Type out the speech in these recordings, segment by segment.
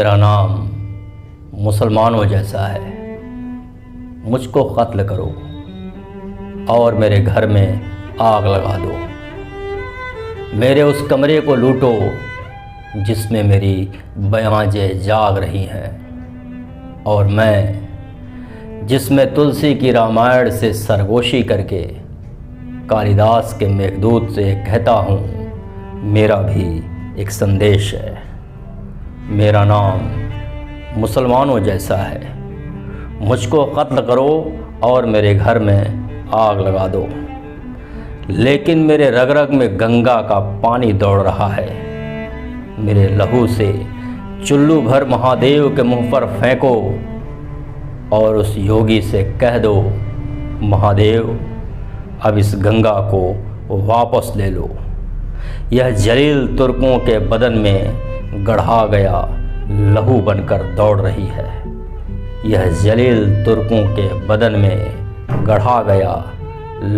मेरा नाम मुसलमानों जैसा है। मुझको कत्ल करो और मेरे घर में आग लगा दो। मेरे उस कमरे को लूटो जिसमें मेरी बयानें जाग रही हैं, और मैं जिसमें तुलसी की रामायण से सरगोशी करके कालिदास के मेघदूत से कहता हूँ, मेरा भी एक संदेश है। मेरा नाम मुसलमानों जैसा है। मुझको कत्ल करो और मेरे घर में आग लगा दो, लेकिन मेरे रग रग में गंगा का पानी दौड़ रहा है। मेरे लहू से चुल्लू भर महादेव के मुंह पर फेंको और उस योगी से कह दो, महादेव अब इस गंगा को वापस ले लो। यह जलील तुर्कों के बदन में गढ़ा गया लहू बनकर दौड़ रही है। यह जलील तुर्कों के बदन में गढ़ा गया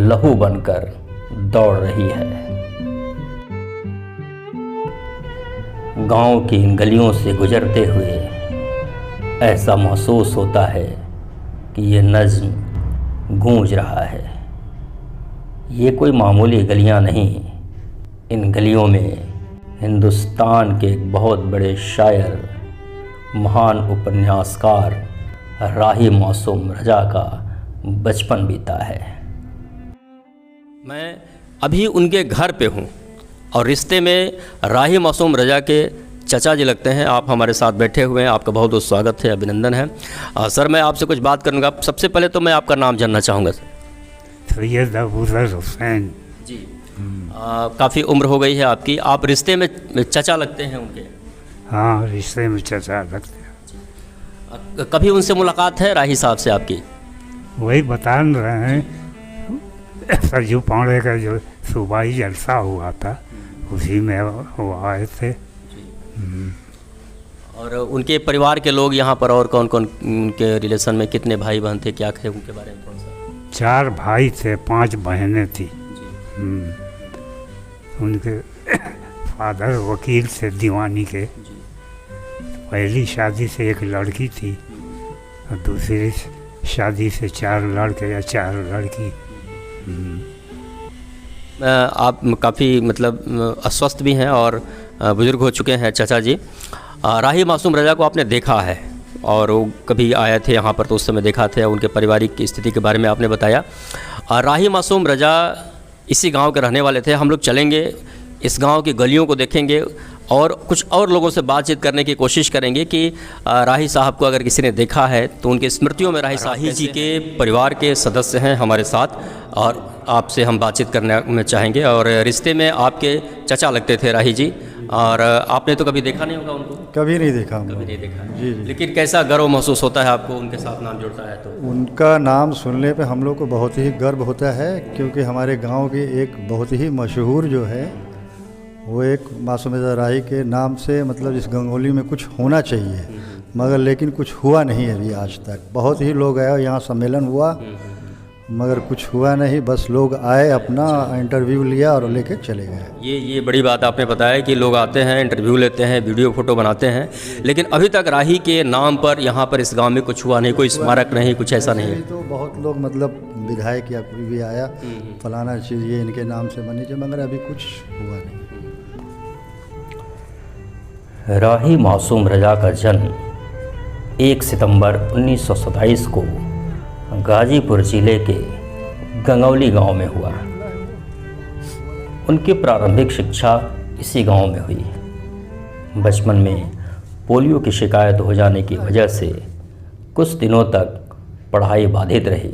लहू बनकर दौड़ रही है। गांव की इन गलियों से गुजरते हुए ऐसा महसूस होता है कि ये नज़्म गूंज रहा है। ये कोई मामूली गलियां नहीं, इन गलियों में हिंदुस्तान के एक बहुत बड़े शायर, महान उपन्यासकार राही मासूम रजा का बचपन बीता है। मैं अभी उनके घर पे हूँ और रिश्ते में राही मासूम रजा के चचा जी लगते हैं। आप हमारे साथ बैठे हुए हैं, आपका बहुत बहुत स्वागत है, अभिनंदन है। सर, मैं आपसे कुछ बात करूँगा। सबसे पहले तो मैं आपका नाम जानना चाहूँगा। सैयद अबूज़र हुसैन जी। काफ़ी उम्र हो गई है आपकी, आप रिश्ते में चचा लगते हैं उनके? हाँ, रिश्ते में चचा लगते हैं। कभी उनसे मुलाकात है राही साहब से आपकी? वही बता रहे हैं, सरजू पाउंडे का जो सूबाई जलसा हुआ था उसी में वो आए थे। और उनके परिवार के लोग यहाँ पर और कौन कौन उनके रिलेशन में, कितने भाई बहन थे, क्या थे उनके बारे में थोड़ा सा? 4 भाई थे, 5 बहनें थी। उनके फादर वकील से दीवानी के। पहली शादी से एक लड़की थी और दूसरी शादी से 4 लड़के या 4 लड़की। आप काफ़ी मतलब अस्वस्थ भी हैं और बुज़ुर्ग हो चुके हैं चचा जी। राही मासूम रजा को आपने देखा है और वो कभी आए थे यहाँ पर तो उस समय देखा थे, उनके पारिवारिक स्थिति के बारे में आपने बताया। राही मासूम रजा इसी गांव के रहने वाले थे। हम लोग चलेंगे, इस गांव की गलियों को देखेंगे और कुछ और लोगों से बातचीत करने की कोशिश करेंगे कि राही साहब को अगर किसी ने देखा है तो उनकी स्मृतियों में राही जी के परिवार के सदस्य हैं हमारे साथ और आपसे हम बातचीत करने में चाहेंगे। और रिश्ते में आपके चचा लगते थे राही जी, और आपने तो कभी देखा नहीं होगा उनको? कभी नहीं देखा, कभी नहीं देखा। जी जी। लेकिन कैसा गर्व महसूस होता है आपको उनके साथ नाम जुड़ता है तो? उनका नाम सुनने पे हम लोग को बहुत ही गर्व होता है, क्योंकि हमारे गांव की एक बहुत ही मशहूर जो है वो एक मासूम रजा राही के नाम से, मतलब इस गंगोली में कुछ होना चाहिए, मगर लेकिन कुछ हुआ नहीं अभी आज तक। बहुत ही लोग आए, यहाँ सम्मेलन हुआ मगर कुछ हुआ नहीं। बस लोग आए, अपना इंटरव्यू लिया और लेके चले गए। ये बड़ी बात आपने बताया कि लोग आते हैं, इंटरव्यू लेते हैं, वीडियो फोटो बनाते हैं, लेकिन अभी तक राही के नाम पर यहाँ पर इस गांव में कुछ हुआ नहीं, कोई स्मारक नहीं, कुछ ऐसा नहीं है। तो बहुत लोग मतलब विधायक या कोई भी आया, फलाना चीज़ ये इनके नाम से बनी चाहिए, मगर अभी कुछ हुआ नहीं। राही मासूम रजा का जन्म 1 सितंबर 1927 को गाजीपुर ज़िले के गंगौली गांव में हुआ। उनकी प्रारंभिक शिक्षा इसी गांव में हुई। बचपन में पोलियो की शिकायत हो जाने की वजह से कुछ दिनों तक पढ़ाई बाधित रही।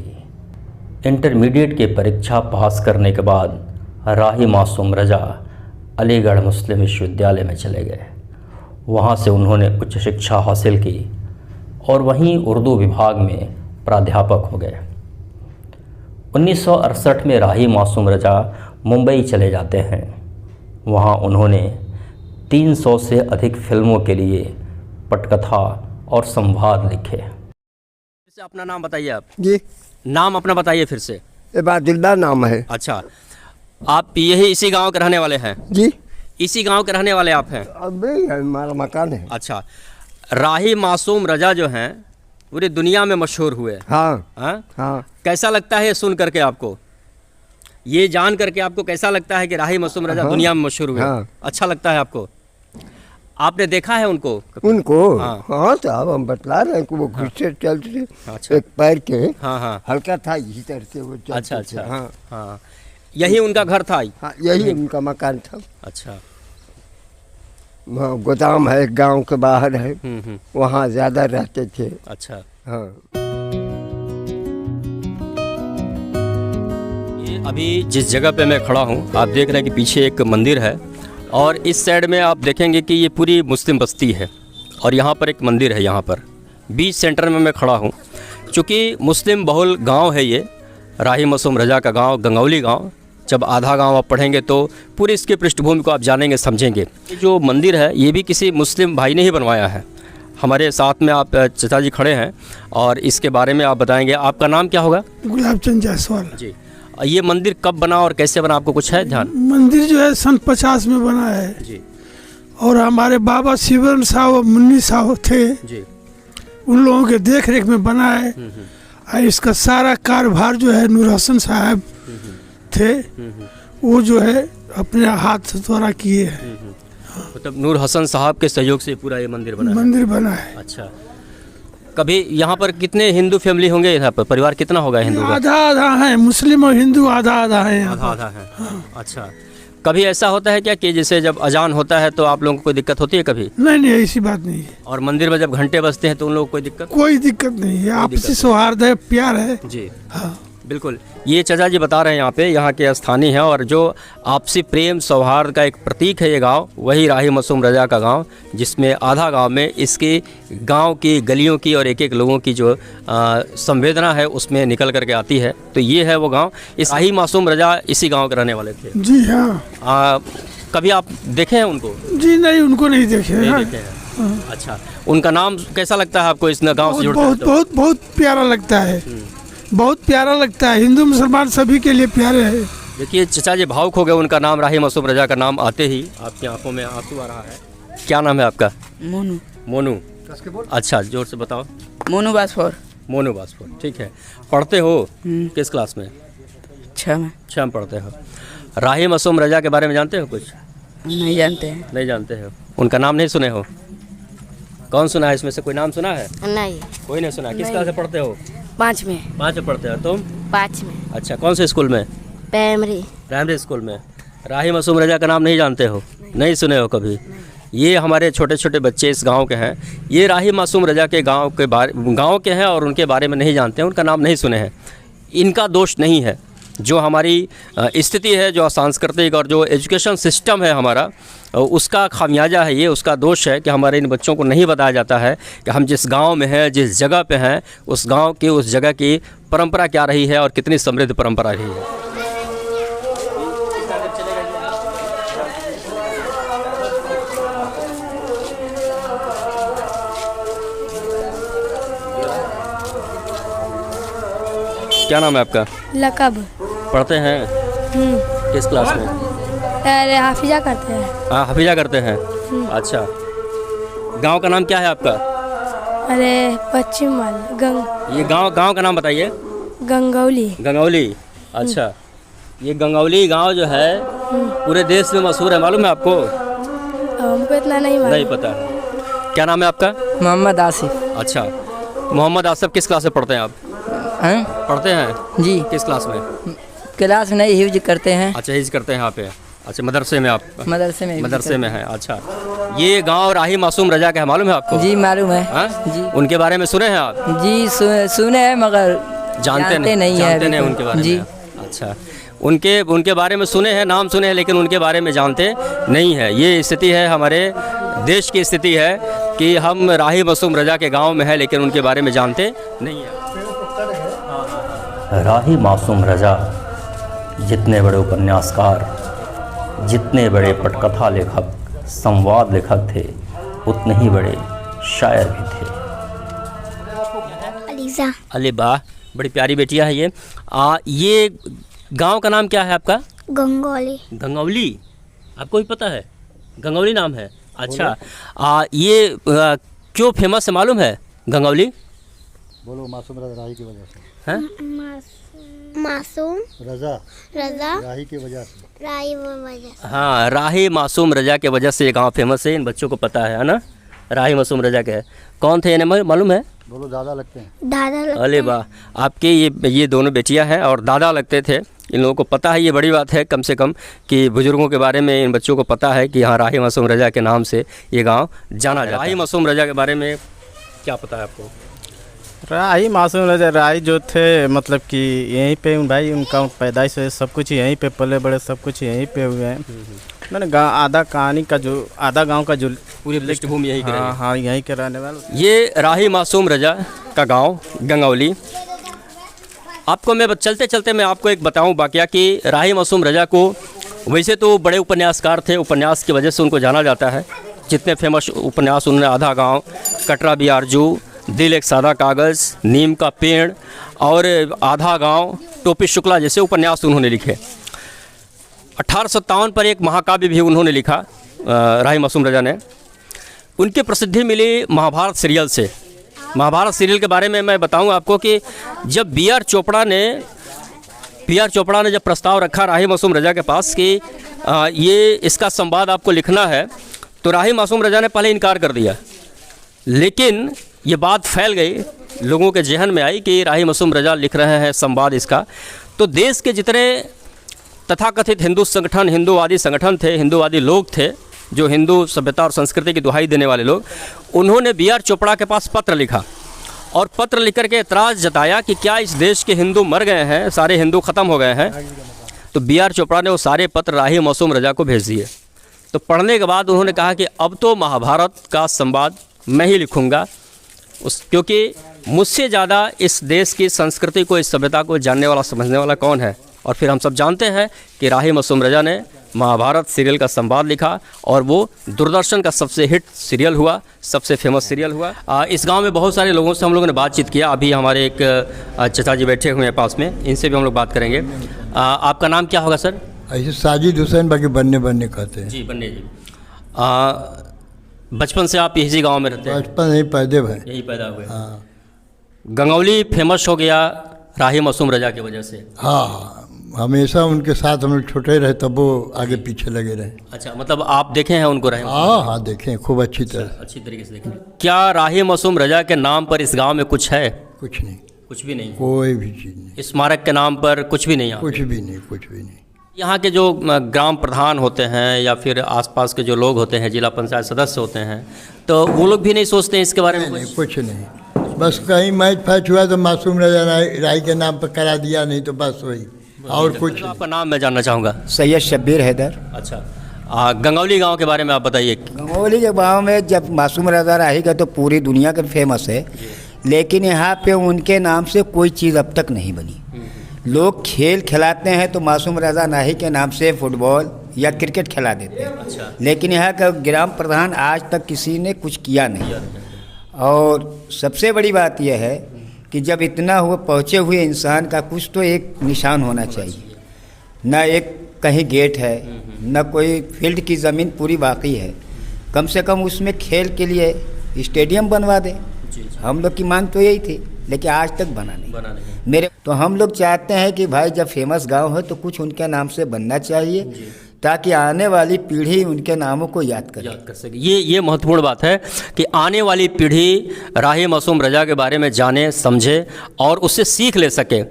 इंटरमीडिएट की परीक्षा पास करने के बाद राही मासूम रजा अलीगढ़ मुस्लिम विश्वविद्यालय में चले गए। वहाँ से उन्होंने उच्च शिक्षा हासिल की और वहीं उर्दू विभाग में प्राध्यापक हो गए। 1968 में राही मासूम रजा मुंबई चले जाते हैं। वहाँ उन्होंने 300 से अधिक फिल्मों के लिए पटकथा और संवाद लिखे। फिर से अपना नाम बताइए आप। जी, नाम अपना बताइए फिर से। इबादुल्लाह नाम है। अच्छा, आप यही इसी गांव के रहने वाले हैं? जी, इसी गांव के रहने वाले आप हैं? अभी हमारा मकान है। अच्छा, राही मासूम रजा जो हैं पूरी दुनिया में मशहूर हुए। हाँ हाँ? हाँ। कैसा लगता है ये सुन करके आपको, ये जान करके आपको कैसा लगता है कि राही मासूम रजा हाँ। दुनिया में मशहूर हुए? हाँ। अच्छा लगता है आपको? आपने देखा है उनको? उनको हाँ। हाँ साहब हम बतला रहे हैं कि वो घुसते चलते थे। अच्छा। एक पैर के हाँ हाँ। हल्का था इसी तरह से वो चलते अच्छा थे। अच्छा। हाँ हाँ, यही उनका घर था? हाँ यही उनका मकान था। अच्छा। वहाँ गोदाम है गांव के बाहर है, वहाँ ज़्यादा रहते थे। अच्छा। हाँ। ये अभी जिस जगह पे मैं खड़ा हूँ आप देख रहे हैं कि पीछे एक मंदिर है और इस साइड में आप देखेंगे कि ये पूरी मुस्लिम बस्ती है और यहाँ पर एक मंदिर है। यहाँ पर बीच सेंटर में मैं खड़ा हूँ। चूँकि मुस्लिम बहुल गांव है ये, राही मासूम रजा का गांव, गंगौली गांव। जब आधा गांव आप पढ़ेंगे तो पूरी इसकी पृष्ठभूमि को आप जानेंगे, समझेंगे। ये जो मंदिर है ये भी किसी मुस्लिम भाई ने ही बनवाया है। हमारे साथ में आप चाचा जी खड़े हैं और इसके बारे में आप बताएंगे। आपका नाम क्या होगा? गुलाब चंद जायसवाल जी। ये मंदिर कब बना और कैसे बना, आपको कुछ है ध्यान? मंदिर जो है सन 50 में बना है जी और हमारे बाबा शिवरन साहब और मुन्नी साहब थे, जी। उन लोगों के देख रेख में बना है। और इसका सारा कारोबार जो है नूर हसन साहब थे, वो जो है अपने हाथ द्वारा किए हैं। मतलब नूर हसन साहब के सहयोग से पूरा ये मंदिर बना है। मंदिर बना है। अच्छा। कभी यहाँ पर कितने हिंदू फैमिली होंगे? यहाँ पर परिवार कितना होगा हिंदू का? आधा आधा है, मुस्लिम और हिंदू आधा आधा है यहाँ आधा पर। आधा है। अच्छा। कभी ऐसा होता है क्या कि जैसे जब अजान होता है तो आप लोगों को कोई दिक्कत होती है कभी? नहीं नहीं ऐसी बात नहीं है, और मंदिर में जब घंटे बजते हैं तो उन लोगों को कोई दिक्कत? कोई दिक्कत नहीं है, आपसी सौहार्द है, प्यार है। जी हाँ। बिल्कुल। ये चाचा जी बता रहे हैं यहाँ पे, यहाँ के स्थानीय हैं और जो आपसी प्रेम सौहार्द का एक प्रतीक है ये गांव, वही राही मासूम रजा का गांव, जिसमें आधा गांव में इसके गांव की गलियों की और एक एक लोगों की जो संवेदना है उसमें निकल करके आती है। तो ये है वो गांव। इस राही मासूम रजा इसी गांव के रहने वाले थे। जी हाँ। कभी आप देखे हैं उनको? जी नहीं, उनको नहीं देखे नहीं हैं। देखे हैं। अच्छा। उनका नाम कैसा लगता है आपको इस गांव से जुड़कर? बहुत बहुत बहुत प्यारा लगता है, बहुत प्यारा लगता है। हिंदू मुसलमान सभी के लिए प्यारे है। देखिए चाचा जी भावुक हो गए, उनका नाम राही मासूम रजा का नाम आते ही आपकी आंखों में आंसू आ रहा है। क्या नाम है आपका? मोनू। मोनू। अच्छा, जोर से बताओ। मोनू बासफोर। मोनू बासफोर, ठीक है। पढ़ते हो किस क्लास में? 6 में। 6 में पढ़ते हो। राही मासूम रजा के बारे में जानते हो कुछ? नहीं जानते हैं। नहीं जानते हो। उनका नाम नहीं सुने हो? कौन सुना है इसमें से? कोई नाम सुना है? नहीं। कोई नहीं सुना। किस क्लास में पढ़ते हो? 5 में। 5 में पढ़ते हो। तुम? 5 में। अच्छा, कौन से स्कूल में? प्राइमरी स्कूल में। राही मासूम रजा का नाम नहीं जानते हो? नहीं सुने हो कभी? ये हमारे छोटे छोटे बच्चे इस गांव के हैं, ये राही मासूम रजा के गांव के हैं और उनके बारे में नहीं जानते हैं, उनका नाम नहीं सुने हैं। इनका दोष नहीं है, जो हमारी स्थिति है, जो सांस्कृतिक और जो एजुकेशन सिस्टम है हमारा, उसका खामियाजा है ये, उसका दोष है कि हमारे इन बच्चों को नहीं बताया जाता है कि हम जिस गांव में हैं, जिस जगह पे हैं, उस गांव की, उस जगह की परंपरा क्या रही है और कितनी समृद्ध परंपरा रही है। क्या नाम है आपका? लकब। पढ़ते हैं किस क्लास में? अरे हाफिजा करते हैं। हाँ, हाफिजा करते हैं। अच्छा। गांव का नाम क्या है आपका? अरे पश्चिम वाला ये गांव का नाम बताइए। गंगौली। गंगौली। अच्छा। ये गंगौली गांव जो है पूरे देश में मशहूर है, मालूम है आपको? हमको इतना नहीं मालूम। नहीं पता। क्या नाम है आपका? मोहम्मद आसिफ। अच्छा। मोहम्मद आसिफ किस क्लास में पढ़ते हैं आप? हैं? पढ़ते हैं जी। किस क्लास में? क्लास में नहीं, यूज करते हैं। अच्छा, हिज करते हैं यहाँ पे। अच्छा, मदरसे में आप? मदरसे में है। अच्छा। ये गांव राही मासूम रजा का है, मालूम है आपको? जी मालूम है। हाँ? जी। उनके बारे में सुने हैं आप? जी सुने हैं मगर जानते नहीं जानते उनके बारे जी। में। अच्छा। उनके बारे में सुने हैं, नाम सुने हैं, लेकिन उनके बारे में जानते नहीं है। ये स्थिति है, हमारे देश की स्थिति है कि हम राही मासूम रजा के गांव में है लेकिन उनके बारे में जानते नहीं है। राही मासूम रजा जितने बड़े उपन्यासकार, जितने बड़े पटकथा लेखक, संवाद लेखक थे, उतने ही बड़े शायर भी थे। अलीजा। अले वाह, बड़ी प्यारी बेटियां है ये गांव का नाम क्या है आपका? गंगौली। गंगौली। आपको भी पता है? गंगौली नाम है। अच्छा। ये क्यों फेमस है मालूम है गंगौली? बोलो मासूम रजा राही की वजह से। हैं? मासूम रजा रजा राही की वजह से। राई वजह से। हाँ, राही मासूम रजा के वजह से ये गांव फेमस है। इन बच्चों को पता है ना, राही मासूम रजा के है। कौन थे इन्हें मालूम है? बोलो दादा लगते हैं। दादा अरे वाह, आपके ये दोनों बेटियां हैं और दादा लगते थे। इन लोगों को पता है, ये बड़ी बात है कम से कम कि बुजुर्गों के बारे में इन बच्चों को पता है कि हाँ राही मासूम रजा के नाम से ये गांव जाना जाता है। राही मासूम रजा के बारे में क्या पता है आपको? राही मासूम रजा राही जो थे मतलब कि यहीं पे भाई उनका पैदाइश से सब कुछ यहीं पे पले बड़े सब कुछ यहीं पे हुए हैं। मैंने आधा कहानी का जो आधा गांव का जो पूरी पृष्ठभूमि यहीं की रही है। हाँ यहीं के रहने वाले। ये राही मासूम रजा का गांव गंगौली। आपको मैं चलते चलते मैं आपको एक बताऊं वाकया कि राही मासूम रजा को वैसे तो बड़े उपन्यासकार थे, उपन्यास की वजह से उनको जाना जाता है। जितने फेमस उपन्यास उन्होंने आधा गांव, कटरा बियारजू, दिल एक सादा कागज़, नीम का पेड़ और आधा गांव, टोपी शुक्ला जैसे उपन्यास उन्होंने लिखे। 1857 पर एक महाकाव्य भी उन्होंने लिखा राही मासूम रजा ने। उनकी प्रसिद्धि मिली महाभारत सीरियल से। महाभारत सीरियल के बारे में मैं बताऊं आपको कि जब बी आर चोपड़ा ने जब प्रस्ताव रखा राही मासूम रजा के पास कि ये इसका संवाद आपको लिखना है, तो राही मासूम रजा ने पहले इनकार कर दिया। लेकिन ये बात फैल गई, लोगों के जहन में आई कि राही मासूम रजा लिख रहे हैं संवाद इसका। तो देश के जितने तथाकथित हिंदूवादी संगठन थे, हिंदूवादी लोग थे, जो हिंदू सभ्यता और संस्कृति की दुहाई देने वाले लोग, उन्होंने बी आर चोपड़ा के पास पत्र लिखा और पत्र लिख कर के एतराज़ जताया कि क्या इस देश के हिंदू मर गए हैं, सारे हिंदू ख़त्म हो गए हैं। तो बी आर चोपड़ा ने वो सारे पत्र राही मासूम रजा को भेज दिए। तो पढ़ने के बाद उन्होंने कहा कि अब तो महाभारत का संवाद मैं ही लिखूँगा, क्योंकि मुझसे ज़्यादा इस देश की संस्कृति को, इस सभ्यता को जानने वाला, समझने वाला कौन है। और फिर हम सब जानते हैं कि राही मासूम रजा ने महाभारत सीरियल का संवाद लिखा और वो दूरदर्शन का सबसे हिट सीरियल हुआ, सबसे फेमस सीरियल हुआ। इस गांव में बहुत सारे लोगों से हम लोगों ने बातचीत किया। अभी हमारे एक चाचा जी बैठे हुए हैं पास में, इनसे भी हम लोग बात करेंगे। आपका नाम क्या होगा सर? ऐसे साजिद हुसैन, बाकी बन्ने कहते हैं। जी बन्ने जी। बचपन से आप इसी गाँव में रहते हैं? बचपन यही यही पैदा हुए। हाँ। गंगौली फेमस हो गया राही मासूम रजा की वजह से। हाँ, हमेशा उनके साथ हम लोग छोटे रहे, तब वो आगे पीछे लगे रहे। अच्छा, मतलब आप देखे हैं उनको? हाँ देखे, खूब अच्छी तरीके से देखे। क्या राही मासूम रजा के नाम पर इस गांव में कुछ है? कुछ नहीं, कुछ भी नहीं, कोई भी चीज़ नहीं। स्मारक के नाम पर कुछ भी नहीं? कुछ भी नहीं। यहाँ के जो ग्राम प्रधान होते हैं या फिर आसपास के जो लोग होते हैं, जिला पंचायत सदस्य होते हैं, तो वो लोग भी नहीं सोचते हैं इसके बारे में? नहीं, कुछ नहीं। बस कहीं मैच फैच हुआ तो मासूम रजा राही के नाम पर करा दिया, नहीं तो बस वही, और कुछ। तो आपका नाम मैं जानना चाहूँगा। सैयद शब्बीर हैदर। अच्छा, गंगौली गांव के बारे में आप बताइए। गंगौली के गांव में जब मासूम रजा राही का तो पूरी दुनिया का फेमस है, लेकिन यहाँ पे उनके नाम से कोई चीज़ अब तक नहीं बनी। लोग खेल खिलाते हैं तो मासूम रजा राही के नाम से फुटबॉल या क्रिकेट खिला देते हैं। अच्छा। लेकिन यहाँ का ग्राम प्रधान आज तक किसी ने कुछ किया नहीं। और सबसे बड़ी बात यह है कि जब इतना हुआ पहुँचे हुए इंसान का कुछ तो एक निशान होना चाहिए। न एक कहीं गेट है, न कोई फील्ड की ज़मीन पूरी बाकी है, कम से कम उसमें खेल के लिए स्टेडियम बनवा दें। हम लोग की मांग तो यही थी, लेकिन आज तक बना नहीं। तो हम लोग चाहते हैं कि भाई जब फेमस गांव है तो कुछ उनके नाम से बनना चाहिए, ताकि आने वाली पीढ़ी उनके नामों को याद कर सके। ये महत्वपूर्ण बात है कि आने वाली पीढ़ी राही मासूम रजा के बारे में जाने, समझे और उससे सीख ले सके।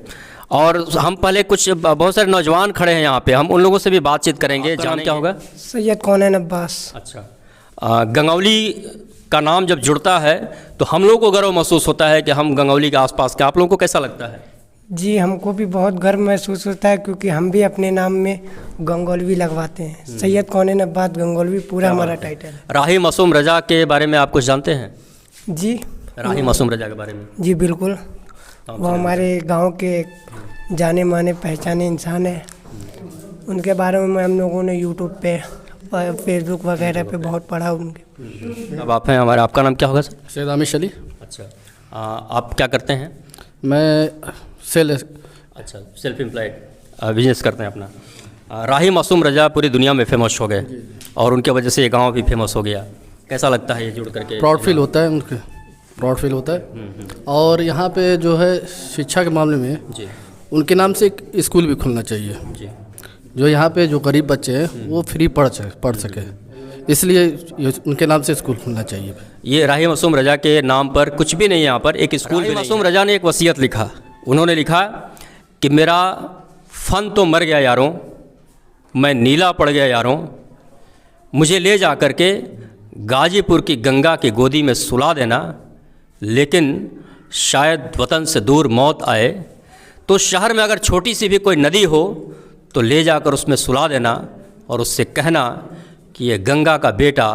और हम पहले कुछ बहुत सारे नौजवान खड़े हैं यहाँ पे, हम उन लोगों से भी बातचीत करेंगे। नाम क्या होगा? सैयद कौनैन अब्बास। अच्छा, गंगौली का नाम जब जुड़ता है तो हम लोगों को गर्व महसूस होता है कि हम गंगौली के आसपास के। आप लोगों को कैसा लगता है? जी, हमको भी बहुत गर्व महसूस होता है, क्योंकि हम भी अपने नाम में गंगौलवी लगवाते हैं। सैयद कौनैन अब्बास गंगौलवी पूरा हमारा टाइटल है। राही मासूम रजा के बारे में आप कुछ जानते हैं? जी, राही मासूम रजा के बारे में? जी बिल्कुल, वो हमारे गांव के जाने माने पहचाने इंसान है। उनके बारे में हम लोगों ने यूट्यूब पे, फेसबुक वगैरह पे बहुत पढ़ा उनके। अब आप हैं हमारे, आपका नाम क्या होगा सर? सैयद आमिश अली। अच्छा, आप क्या करते हैं? मैं सेल्फ एम्प्लॉयड बिजनेस करते हैं अपना। राही मासूम रजा पूरी दुनिया में फेमस हो गए और उनके वजह से ये गांव भी फेमस हो गया। कैसा लगता है ये जुड़ करके? प्राउड फील होता है उनके, प्राउड फील होता है। और यहाँ पे जो है शिक्षा के मामले में जी उनके नाम से एक स्कूल भी खुलना चाहिए जी, जो यहाँ पे जो गरीब बच्चे हैं वो फ्री पढ़ सके, इसलिए उनके नाम से स्कूल खुलना चाहिए। ये राही मासूम रजा के नाम पर कुछ भी नहीं है यहाँ पर, एक स्कूल भी मासूम रजा ने एक वसीयत लिखा। उन्होंने लिखा कि मेरा फ़न तो मर गया यारों, मैं नीला पड़ गया यारों, मुझे ले जा कर के गाजीपुर की गंगा की गोदी में सुला देना, लेकिन शायद वतन से दूर मौत आए तो शहर में अगर छोटी सी भी कोई नदी हो तो ले जाकर उसमें सुला देना और उससे कहना कि ये गंगा का बेटा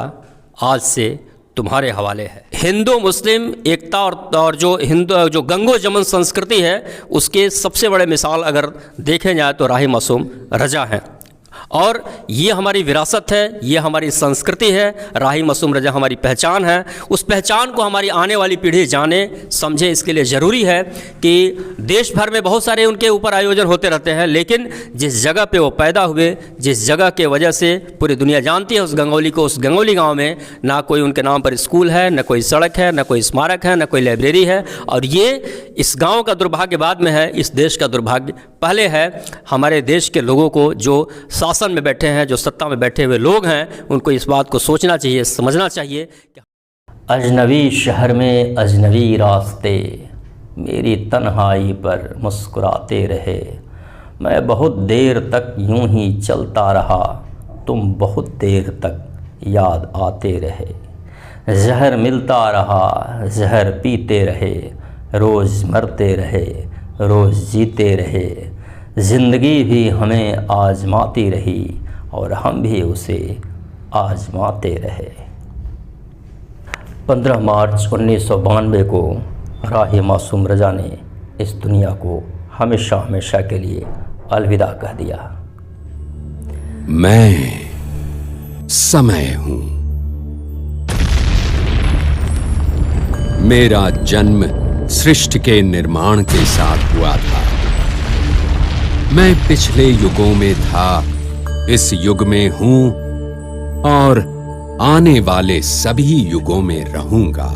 आज से तुम्हारे हवाले है। हिंदू मुस्लिम एकता और जो गंगो जमन संस्कृति है उसके सबसे बड़े मिसाल अगर देखे जाए तो राही मासूम रजा हैं। और ये हमारी विरासत है, ये हमारी संस्कृति है। राही मासूम रजा हमारी पहचान है। उस पहचान को हमारी आने वाली पीढ़ी जाने समझे, इसके लिए ज़रूरी है कि देश भर में बहुत सारे उनके ऊपर आयोजन होते रहते हैं, लेकिन जिस जगह पे वो पैदा हुए, जिस जगह के वजह से पूरी दुनिया जानती है उस गंगौली को, उस गंगौली गांव में ना कोई उनके नाम पर स्कूल है, ना कोई सड़क है, ना कोई स्मारक है, ना कोई लाइब्रेरी है। और ये इस गाँव का दुर्भाग्य बाद में है, इस देश का दुर्भाग्य पहले है। हमारे देश के लोगों को जो शासन में बैठे हैं, जो सत्ता में बैठे हुए लोग हैं, उनको इस बात को सोचना चाहिए, समझना चाहिए। अजनबी शहर में अजनबी रास्ते मेरी तन्हाई पर मुस्कुराते रहे, मैं बहुत देर तक यूं ही चलता रहा, तुम बहुत देर तक याद आते रहे। जहर मिलता रहा, जहर पीते रहे, रोज़ मरते रहे, रोज़ जीते रहे। ज़िंदगी भी हमें आजमाती रही और हम भी उसे आजमाते रहे। 15 मार्च 1992 को राही मासूम रजा ने इस दुनिया को हमेशा हमेशा के लिए अलविदा कह दिया। मैं समय हूँ, मेरा जन्म सृष्टि के निर्माण के साथ हुआ था। मैं पिछले युगों में था, इस युग में हूं और आने वाले सभी युगों में रहूंगा।